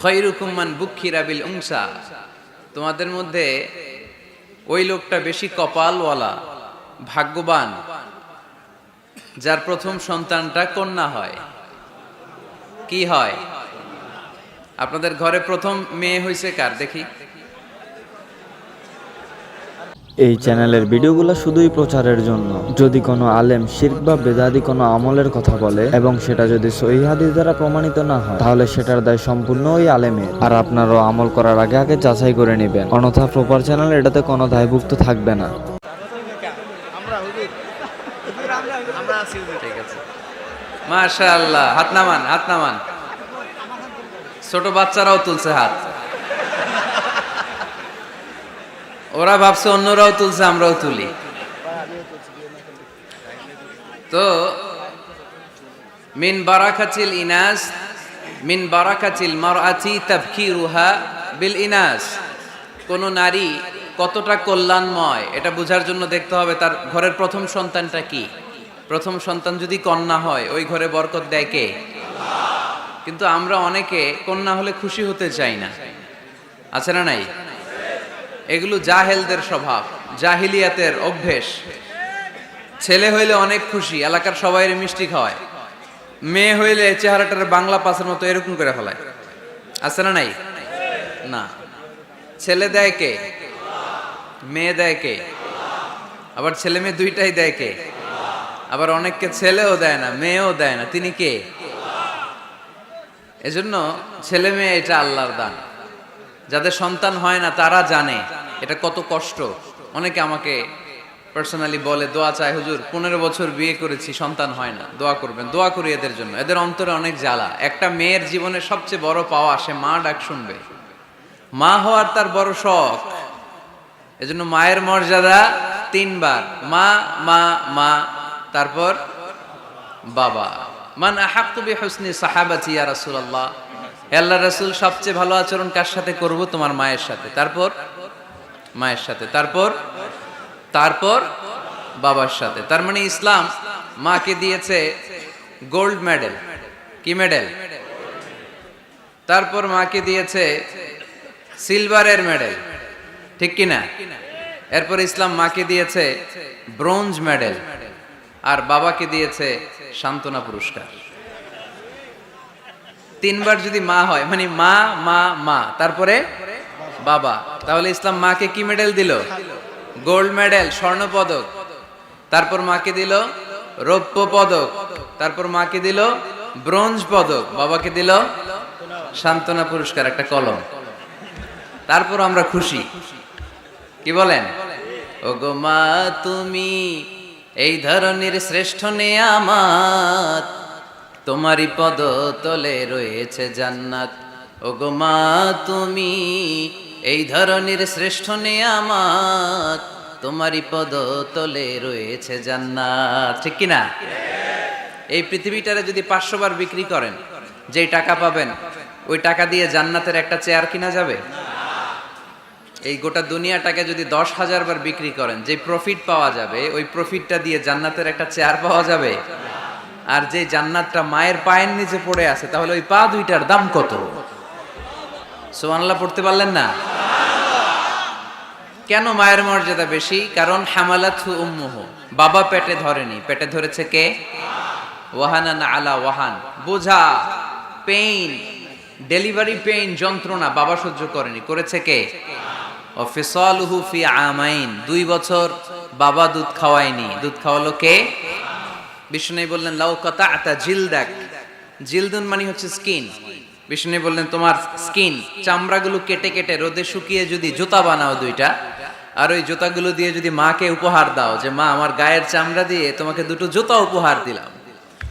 খায়রুকুম মান বুক্খিরা বিল উনসা, তোমাদের মধ্যে ওই লোকটা বেশি কপালওয়ালা, ভাগ্যবান, যার প্রথম সন্তানটা কন্যা হয়। কি হয়? আপনাদের ঘরে প্রথম মেয়ে হয়েছে কার দেখি? এই চ্যানেলের ভিডিওগুলো শুধুই প্রচারের জন্য। যদি কোনো আলেম শিরক বা বেদাতি কোনো আমলের কথা বলে এবং সেটা যদি সহিহ হাদিস দ্বারা প্রমাণিত না হয়, তাহলে সেটার দায় সম্পূর্ণ ওই আলেমের। আর আপনারাও আমল করার আগে আগে যাচাই করে নেবেন, অন্যথা প্রপার চ্যানেল এটাতে কোনো দায়ভুক্ত থাকবে না। ঠিক আছে, মাশাআল্লাহ। হাত নামান, হাত নামান। ছোট বাচ্চারাও তুলছে হাত। ওরা ভাবছে অন্যরাও তুলছে, আমরাও তুলি। তো মিন বারাকাতিল ইনাস, মিন বারাকাতিল মারআতি তাবকিরুহা বিল ইনাস। কোন নারী কতটা কল্যাণময় এটা বোঝার জন্য দেখতে হবে তার ঘরের প্রথম সন্তানটা কি। প্রথম সন্তান যদি কন্যা হয়, ওই ঘরে বরকত দেয় কে? কিন্তু আমরা অনেকে কন্যা হলে খুশি হতে চাই না, আছে না নাই? এগুলো জাহেলদের স্বভাব, জাহিলিয়াতের অভ্যেস। ছেলে হইলে অনেক খুশি, এলাকার সবাই মিষ্টি খাওয়ায়। মেয়ে হইলে চেহারাটার বাংলা পাসের মতো এরকম করে ফেলায়, আছে না নাই? না, ছেলে দেয় কে? মেয়ে দেয় কে? আবার ছেলে মেয়ে দুইটাই দেয় কে? আবার অনেককে ছেলেও দেয় না, মেয়েও দেয় না, তিনি কে? এজন্য ছেলে মেয়ে এটা আল্লাহর দান। যাদের সন্তান হয় না তারা জানে এটা কত কষ্ট। অনেকে আমাকে পার্সোনালি বলে, দোয়া চায় হুজুর, 15 বছর বিয়ে করেছি, সন্তান হয় না, দোয়া করবেন। দোয়া করি এদের জন্য। এদের অন্তরে অনেক জ্বালা। একটা মেয়ের জীবনে সবচেয়ে বড় পাওয়া, সে মা ডাক শুনবে। মা হওয়ার তার বড় শখ। এজন্য মায়ের মর্যাদা 3 বার, মা মা মা, তারপর বাবা। মান আহাক্কু বিহুসনি সাহাবাতি ইয়া রাসূলুল্লাহ, হে আল্লাহর রাসূল, সবচেয়ে ভালো আচরণ কার সাথে করব? তোমার মায়ের সাথে। তারপর মায়ের সাথে, তারপর তারপর বাবার সাথে। তার মানে ইসলাম মাকে দিয়েছে গোল্ড মেডেল। কি মেডেল? তারপর মাকে দিয়েছে সিলভারের মেডেল, ঠিক কি না? এরপর ইসলাম মাকে দিয়েছে ব্রোঞ্জ মেডেল, আর বাবাকে দিয়েছে সান্ত্বনা পুরস্কার। 3 বার যদি মা হয়, মানে মা মা মা, তারপরে বাবা, তাহলে ইসলাম মাকে কি মেডেল দিল? গোল্ড মেডেল, স্বর্ণ পদক। তারপর মাকে দিল রৌপ্য পদক। তারপর মাকে দিল ব্রোঞ্জ পদক। বাবাকে দিল সান্ত্বনা পুরস্কার, একটা কলম। তারপর আমরা খুশি। কি বলেন? ওগো মা তুমি এই ধরনের শ্রেষ্ঠ নেয়ামত, তোমারই পদ তলে রয়েছে জান্নাত। ওগো মা তুমি এই ধরনের শ্রেষ্ঠ নেয়ামত, তোমারই পদ তলে রয়েছে জান্নাত, ঠিক কি না? এই পৃথিবীটারে যদি 500 বার বিক্রি করেন, যেই টাকা পাবেন ওই টাকা দিয়ে জান্নাতের একটা চেয়ার কিনা যাবে? এই গোটা দুনিয়াটাকে যদি 10,000 বার বিক্রি করেন, যে প্রফিট পাওয়া যাবে ওই প্রফিটটা দিয়ে জান্নাতের একটা চেয়ার পাওয়া যাবে? আর যে জান্নাতটা মায়ের পায়ের নিচে পড়ে আছে, তাহলে ওই পা দুইটার দাম কত? সুবহানাল্লাহ পড়তে পারলেন না? কেন মায়ের মর্যাদা বেশি? কারণ হামালাতহু উম্মুহু, বাবা পেটে ধরেনি, পেটে ধরেছে কে? ওয়াহানান আলা ওয়াহান, বোঝা, পেইন, ডেলিভারি পেইন, যন্ত্রণা বাবা সহ্য করেনি, করেছে কে? ও ফিসালুহু ফি আমাইন, 2 বছর বাবা দুধ খাওয়ায়নি, দুধ খাওয়ালো কে? বিষ্ণু বললেন লাউ কাতা'তা জিলদাক, জিলদুন মানে হচ্ছে স্কিন। বিষ্ণু বললেন তোমার স্কিন, চামড়াগুলো কেটে কেটে রোদে শুকিয়ে যদি জুতা বানাও 2টা, আর ওই জুতাগুলো দিয়ে যদি মাকে উপহার দাও, যে মা আমার গায়ের চামড়া দিয়ে তোমাকে 2টো জুতা উপহার দিলাম,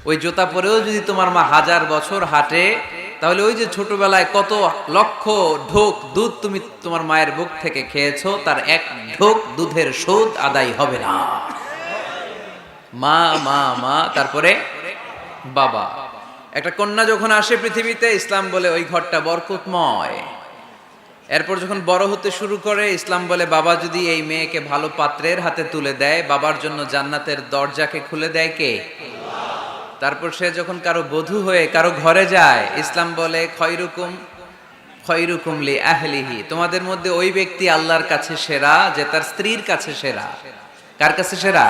ওই জুতা পরেও যদি তোমার মা 1000 বছর হাঁটে, তাহলে ওই যে ছোটবেলায় কত লক্ষ ঢোক দুধ তুমি তোমার মায়ের বুক থেকে খেয়েছো, তার 1 ঢোক দুধের শোধ আদায় হবে না। মা মা মা, তারপরে বাবা। একটা কন্যা যখন আসে পৃথিবীতে, ইসলাম বলে ওই ঘরটা বরকতময়। এরপর যখন বড় হতে শুরু করে, ইসলাম বলে বাবা যদি এই মেয়েকে ভালো পাত্রের হাতে তুলে দেয়, বাবার জন্য জান্নাতের দরজাকে খুলে দেয় কে? তারপর সে যখন কারো বধূ হয়ে কারো ঘরে যায়, ইসলাম বলে খয়রুকুম খয়রুকুম লি আহলিহি, তোমাদের মধ্যে ওই ব্যক্তি আল্লাহর কাছে সেরা যে তার স্ত্রীর কাছে সেরা। কার কাছে সেরা?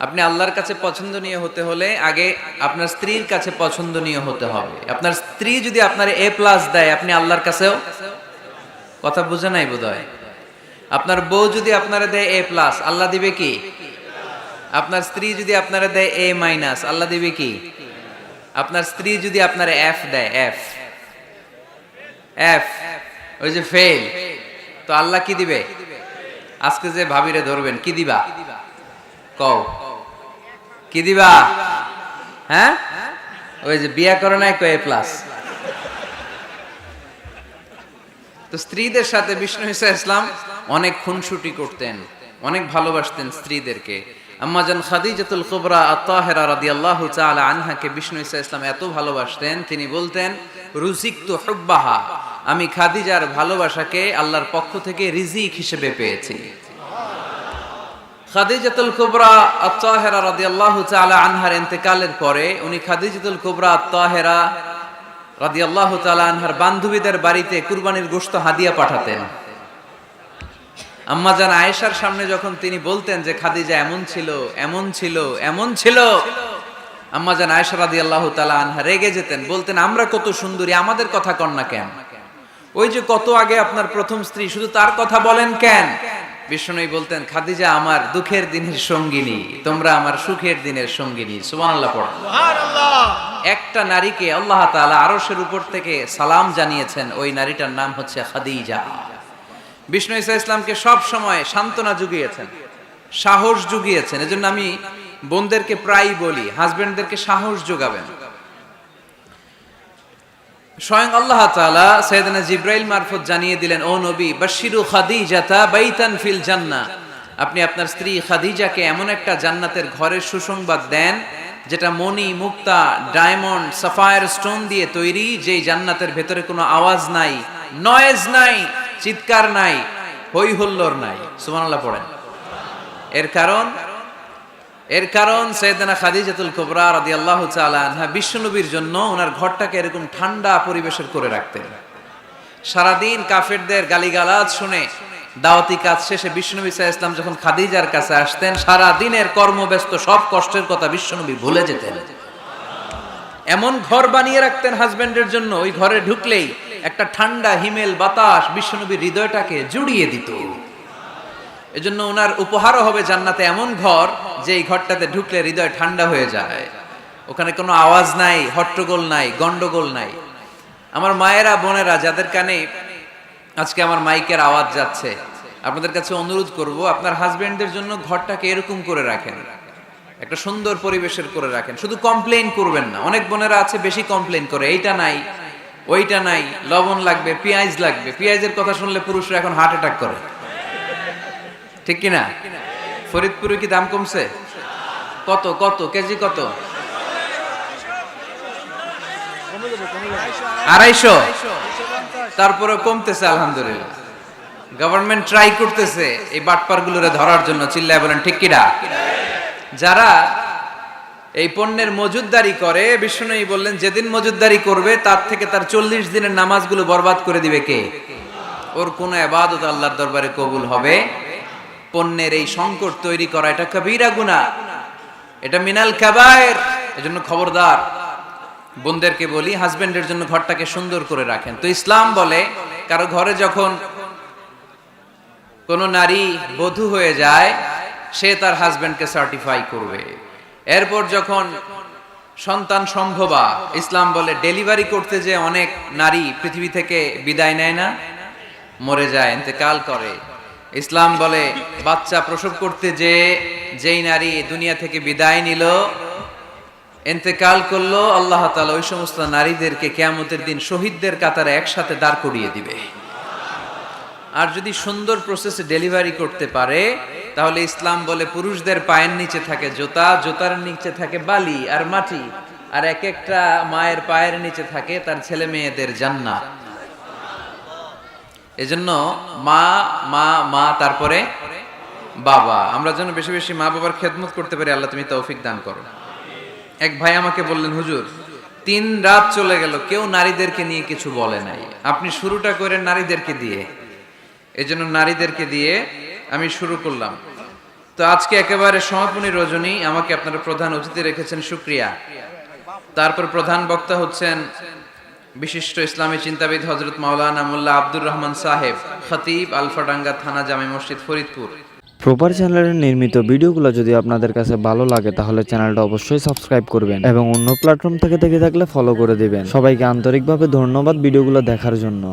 আপনি আল্লাহর কাছে পছন্দনীয় হতে হলে আগে আপনার স্ত্রীর কাছে পছন্দনীয় হতে হবে। আপনার স্ত্রী যদি আপনার A+ দেয়, আপনি আল্লাহর কাছেও, কথা বুঝে নাই বোধহয়। আপনার বউ যদি আপনারে দেয় A+, আল্লাহ দিবে কি? আপনার স্ত্রী যদি আপনারে দেয় A-, আল্লাহ দিবে কি? আপনার স্ত্রী যদি আপনারে F দেয়, F, ওই যে ফেল, তো আল্লাহ কি দিবে? আজকে যে ভাবিরে ধরবেন, কি দিবা? কও, কি দিবা? হ্যাঁ, ওই যে বিয়া করে নাই কো A+। তো স্ত্রীদের সাথে বিষ্ণু ঈসা ইসলাম অনেক খুনসুটি করতেন, অনেক ভালোবাসতেন স্ত্রীদেরকে। আম্মাজান খাদিজাতুল কুবরা আত-তাহেরা রাদিয়াল্লাহু তাআলা আনহাকে বিষ্ণু ঈসা ইসলাম এত ভালোবাসতেন, তিনি বলতেন রুজিকতু হুব্বাহা, আমি খাদিজার ভালোবাসাকে আল্লাহর পক্ষ থেকে রিজিক হিসেবে পেয়েছি। খাদিজাতুল কুবরা আত-তাহেরা রাদিয়াল্লাহু তাআলা আনহার ইন্তেকালের পরে উনি খাদিজাতুল কুবরা আত-তাহেরা রাদিয়াল্লাহু তাআলা আনহার বান্ধবীদের বাড়িতে কুরবানির গোশত হাদিয়া পাঠাতেন। আম্মাজান আয়েশার সামনে যখন তিনি বলতেন যে খাদিজা এমন ছিল, এমন ছিল, এমন ছিল, আম্মাজান আয়েশা রাদিয়াল্লাহু তাআলা আনহা রেগে যেতেন, বলতেন আমরা কত সুন্দরী, আমাদের কথা কন না কেন? ওই যে কত আগে আপনার প্রথম স্ত্রী, শুধু তার কথা বলেন কেন? বিষ্ণুই বলতেন খাদিজা আমার দুঃখের দিনের সঙ্গিনী, তোমরা আমার সুখের দিনের সঙ্গিনী। সুবহানাল্লাহ পড়ো। সুবহানাল্লাহ। একটা নারীকে আল্লাহ তাআলা আরশের উপর থেকে সালাম জানিয়েছেন, ওই নারীটার নাম হচ্ছে খাদিজা। বিষ্ণু ঈসা ইসলামকে সব সময় সান্ত্বনা জুগিয়েছেন, সাহস জুগিয়েছেন। এজন্য আমি বোনদেরকে প্রায়ই বলি, হাজবেন্ডদেরকে সাহস যোগাবেন। স্বয়ং আল্লাহ তাআলা সাইয়েদনা জিবরাইল মারফত জানিয়ে দিলেন, ও নবী বাশশিরু খাদিজাতা বাইতান ফিল জান্নাহ, আপনি আপনার স্ত্রী খাদিজাকে এমন একটা জান্নাতের ঘরের সুসংবাদ দেন যেটা মণি, মুক্তা, ডায়মন্ড, সাফায়ার স্টোন দিয়ে তৈরি, যেই জান্নাতের ভেতরে কোনো আওয়াজ নাই, নয়েজ নাই, চিৎকার নাই, হই হুল্লোড় নাই। সুবহানাল্লাহ পড়েন। এর কারণ সাইয়েদনা খাদিজাতুল কুবরা রাদিয়াল্লাহু তাআলা আনহা বিশ্বনবীর জন্য ওনার ঘরটাকে এরকম ঠান্ডা পরিবেশের করে রাখতেন। সারাদিন কাফেরদের গালিগালাজ শুনে দাওয়াতি কাজ শেষে বিশ্বনবী সাল্লাল্লাহু আলাইহি ওয়াসাল্লাম যখন খাদিজার কাছে আসতেন, সারা দিনের কর্মব্যস্ত সব কষ্টের কথা বিশ্বনবী ভুলে যেতেন। এমন ঘর বানিয়ে রাখতেন হাজবেন্ডের জন্য, ওই ঘরে ঢুকলেই একটা ঠান্ডা হিমেল বাতাস বিশ্বনবীর হৃদয়টাকে জুড়িয়ে দিত। এজন্য ওনার উপহারও হবে জান্নাতে এমন ঘর যে এই ঘরটাতে ঢুকলে হৃদয় ঠান্ডা হয়ে যায়। ওখানে কোনো আওয়াজ নাই, হট্টগোল নাই, গন্ডগোল নাই। আমার মায়েরা, বোনেরা যাদের কানে আজকে আমার মাইকের আওয়াজ যাচ্ছে, আপনাদের কাছে অনুরোধ করব আপনার হাজবেন্ডদের জন্য ঘরটাকে এরকম করে রাখেন, একটা সুন্দর পরিবেশের করে রাখেন। শুধু কমপ্লেইন করবেন না। অনেক বোনেরা আছে বেশি কমপ্লেইন করে, এইটা নাই, ওইটা নাই, লবণ লাগবে, পেঁয়াজ লাগবে। পেঁয়াজের কথা শুনলে পুরুষরা এখন হার্ট অ্যাটাক করে, ঠিক কিনা? ফরিদপুরে কি দাম কমছে? কত কত কেজি? কত? 250। তারপরে কমতেছে আলহামদুলিল্লাহ। গভর্নমেন্ট ট্রাই করতেছে এই বাটপারগুলোরে ধরার জন্য। চিল্লায় বলেন ঠিক কিনা? যারা এই পণ্যের মজুদদারি করে, বিষ্ণুই বললেন যেদিন মজুদদারি করবে তার থেকে তার 40 দিনের নামাজগুলো বরবাদ করে দিবে কে? ওর কোন ইবাদত আল্লাহর দরবারে কবুল হবে? পণ্যের এই সংকট তৈরি করা এটা কবিরা গুনাহ, এটা মিনাল কাবায়ের। এজন্য খবরদার, বোনদেরকে বলি হাজবেন্ডের জন্য ঘরটাকে সুন্দর করে রাখেন। তো ইসলাম বলে কারো ঘরে যখন কোন নারী বধূ হয়ে যায়, সে তার হাজবেন্ডকে সার্টিফাই করবে। এরপর যখন সন্তান সম্ভবা, ইসলাম বলে ডেলিভারি করতে যে অনেক নারী পৃথিবী থেকে বিদায় নেয় না, মরে যায়, ইন্তেকাল করে। ইসলাম বলে বাচ্চা প্রসব করতে যেই নারী দুনিয়া থেকে বিদায় নিল, ইন্তেকাল করলো, আল্লাহ তাআলা ওই সমস্ত নারীদেরকে কিয়ামতের দিন শহীদদের কাতারে একসাথে দাঁড় করিয়ে দিবে। আর যদি সুন্দর প্রসেসে ডেলিভারি করতে পারে, তাহলে ইসলাম বলে পুরুষদের পায়ের নিচে থাকে জুতা, জুতার নিচে থাকে বালি আর মাটি, আর এক একটা মায়ের পায়ের নিচে থাকে তার ছেলে মেয়েদের জান্নাত। এজন্য মা মা মা তারপরে বাবা, আমরা যেন বেশি বেশি মা বাবার খেদমত করতে পারি। আল্লাহ তুমি তৌফিক দান করো। এক ভাই আমাকে বললেন, হুজুর 3 রাত চলে গেল, কেউ নারীদেরকে নিয়ে কিছু বলে নাই। আপনি শুরুটা করেন নারীদেরকে দিয়ে, এজন্য নারীদেরকে দিয়ে আমি শুরু করলাম। তো আজকে একেবারে সমাপনী রজনী, আমাকে আপনারা প্রধান অতিথি রেখেছেন, শুকরিয়া। তারপর প্রধান বক্তা হচ্ছেন বিশিষ্ট ইসলামী চিন্তাবিদ হযরত মাওলানা মোল্লা আব্দুর রহমান সাহেব, খতিব, আলফাডাঙ্গা থানা, জামে মসজিদ, ফরিদপুর। প্রপার চ্যানেলের নির্মিত ভিডিওগুলো যদি আপনাদের কাছে ভালো লাগে তাহলে চ্যানেলটা অবশ্যই সাবস্ক্রাইব করবেন এবং অন্য প্ল্যাটফর্ম থেকে দেখে থাকলে ফলো করে দিবেন। সবাইকে আন্তরিকভাবে ধন্যবাদ ভিডিওগুলো দেখার জন্য।